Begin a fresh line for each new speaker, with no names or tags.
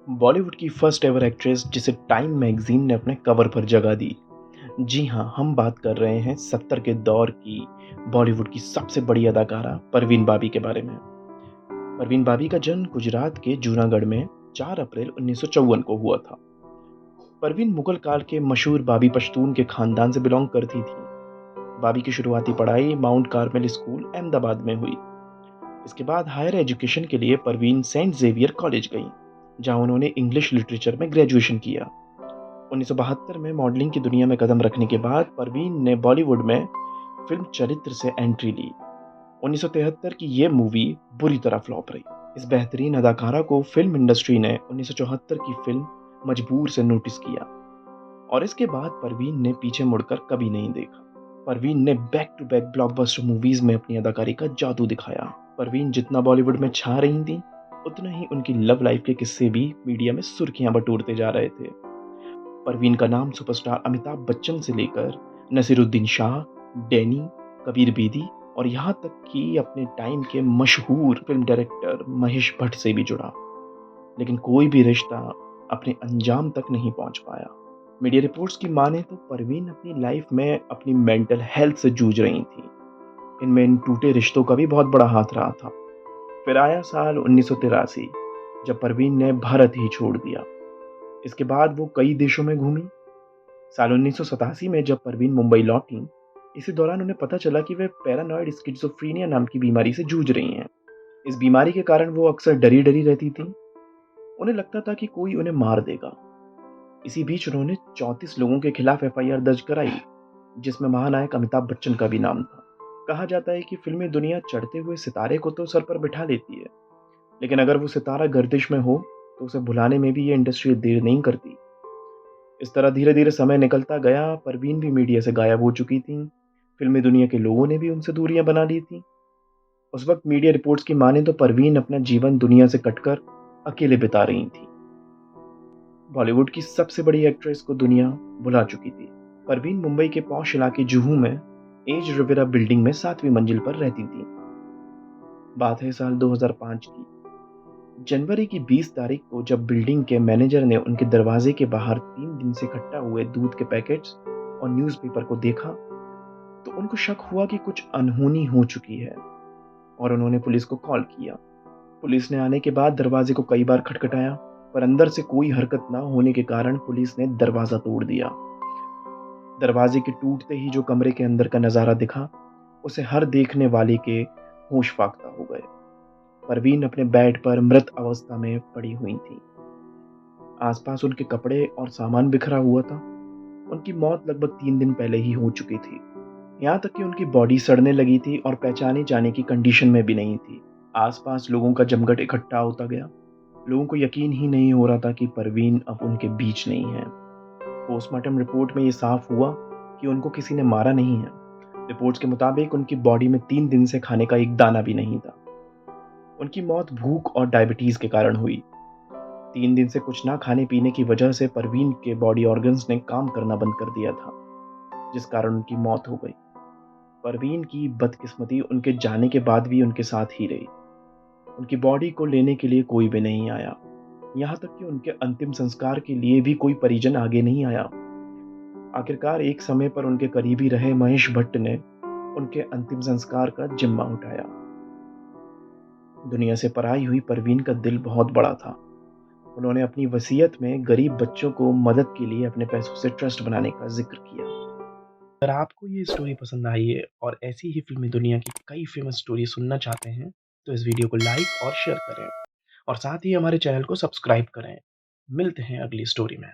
बॉलीवुड की first ever actress जिसे time magazine ने अपने कवर पर जगह दी। जी हाँ, हम बात कर रहे हैं 70 के दौर की बॉलीवुड की सबसे बड़ी अदाकारा परवीन बाबी के बारे में। परवीन बाबी का जन्म गुजरात के जूनागढ़ में 4 अप्रैल 1954 को हुआ था। परवीन मुगल काल के मशहूर बाबी पश्तून के खानदान से बिलॉन्ग करती थी। बाबी की शुरुआती पढ़ाई माउंट कार्मेल स्कूल अहमदाबाद में हुई। इसके बाद हायर एजुकेशन के लिए परवीन सेंट जेवियर कॉलेज गईं, जहां उन्होंने इंग्लिश लिटरेचर में ग्रेजुएशन किया। 1972 में मॉडलिंग की दुनिया में कदम रखने के बाद परवीन ने बॉलीवुड में फिल्म चरित्र से एंट्री ली। 1973 की ये मूवी बुरी तरह फ्लॉप रही। इस बेहतरीन अदाकारा को फिल्म इंडस्ट्री ने 1974 की फिल्म मजबूर से नोटिस किया और इसके बाद परवीन ने पीछे मुड़कर कभी नहीं देखा। परवीन ने back to back blockbuster movies में अपनी अदाकारी का जादू दिखाया। परवीन जितना बॉलीवुड में छा रही थी, उतना ही उनकी लव लाइफ के किस्से भी मीडिया में सुर्खियां बटोरते जा रहे थे। परवीन का नाम सुपरस्टार अमिताभ बच्चन से लेकर नसीरुद्दीन शाह, डैनी, कबीर बेदी और यहाँ तक कि अपने टाइम के मशहूर फिल्म डायरेक्टर महेश भट्ट से भी जुड़ा। लेकिन कोई भी रिश्ता अपने अंजाम तक नहीं पहुंच पाया। मीडिया रिपोर्ट्स की माने तो परवीन अपनी लाइफ में अपनी मेंटल हेल्थ से जूझ रही थी। इनमें इन टूटे रिश्तों का भी बहुत बड़ा हाथ रहा था। फिर आया साल 1983, जब परवीन ने भारत ही छोड़ दिया। इसके बाद वो कई देशों में घूमी। साल 1987 में जब परवीन मुंबई लौटी, इसी दौरान उन्हें पता चला कि वे पैरानॉइड स्किज़ोफ्रेनिया नाम की बीमारी से जूझ रही हैं। इस बीमारी के कारण वो अक्सर डरी-डरी रहती थीं। उन्हें लगता था कि कोई उन्हें मार देगा। इसी बीच उन्होंने 34 लोगों के खिलाफ एफआईआर दर्ज कराई, जिसमें महानायक अमिताभ बच्चन का भी नाम था। कहा जाता है कि फिल्मी दुनिया चढ़ते हुए सितारे को तो सर पर बिठा लेती है, लेकिन अगर वो सितारा गर्दिश में हो, तो उसे भुलाने में भी ये इंडस्ट्री देर नहीं करती। इस तरह धीरे-धीरे समय निकलता गया, परवीन भी मीडिया से गायब हो चुकी थीं। फिल्मी दुनिया के लोगों ने भी उनसे दूरियां बना ली थीं। उस वक्त मीडिया रिपोर्ट्स की माने तो परवीन अपना जीवन दुनिया से कटकर अकेले बिता रही थीं। बॉलीवुड की सबसे बड़ी एक्ट्रेस को दुनिया भुला चुकी थी। परवीन मुंबई के पॉश इलाके जुहू में एज रिवेरा बिल्डिंग में 7वीं मंजिल पर रहती थी। बात है साल 2005 की। जनवरी की 20 तारीख को जब बिल्डिंग के मैनेजर ने उनके दरवाजे के बाहर 3 दिन से इकट्ठा हुए दूध के पैकेट्स और न्यूज़पेपर को देखा, तो उनको शक हुआ कि कुछ अनहोनी हो चुकी है और उन्होंने पुलिस को कॉल किया। पुलिस ने आने के बाद दरवाजे को कई बार खटखटाया, पर अंदर से कोई हरकत ना होने के कारण पुलिस ने दरवाजा तोड़ दिया। दरवाजे के टूटते ही जो कमरे के अंदर का नजारा दिखा, उसे हर देखने वाले के होश फाख्ता हो गए। परवीन अपने बेड पर मृत अवस्था में पड़ी हुई थी। आसपास उनके कपड़े और सामान बिखरा हुआ था। उनकी मौत लगभग 3 दिन पहले ही हो चुकी थी। यहाँ तक कि उनकी बॉडी सड़ने लगी थी और पहचाने जाने की कंडीशन में भी नहीं थी। आसपास लोगों का जमघट इकट्ठा होता गया। लोगों को यकीन ही नहीं हो रहा था कि परवीन अब उनके बीच नहीं है। पोस्टमार्टम रिपोर्ट में ये साफ हुआ कि उनको किसी ने मारा नहीं है। रिपोर्ट्स के मुताबिक उनकी बॉडी में 3 दिन से खाने का एक दाना भी नहीं था। उनकी मौत भूख और डायबिटीज के कारण हुई। 3 दिन से कुछ ना खाने पीने की वजह से परवीन के बॉडी ऑर्गन्स ने काम करना बंद कर दिया था, जिस कारण उनकी मौत हो गई। परवीन की बदकिस्मती उनके जाने के बाद भी उनके साथ ही रही। उनकी बॉडी को लेने के लिए कोई भी नहीं आया। यहाँ तक कि उनके अंतिम संस्कार के लिए भी कोई परिजन आगे नहीं आया। आखिरकार एक समय पर उनके करीबी रहे महेश भट्ट ने उनके अंतिम संस्कार का जिम्मा उठाया। दुनिया से पराई हुई परवीन का दिल बहुत बड़ा था। उन्होंने अपनी वसीयत में गरीब बच्चों को मदद के लिए अपने पैसों से ट्रस्ट बनाने का जिक्र किया। अगर आपको ये स्टोरी पसंद आई है और ऐसी ही फिल्मी दुनिया की कई फेमस स्टोरी सुनना चाहते हैं, तो इस वीडियो को लाइक और शेयर करें और साथ ही हमारे चैनल को सब्सक्राइब करें। मिलते हैं अगली स्टोरी में।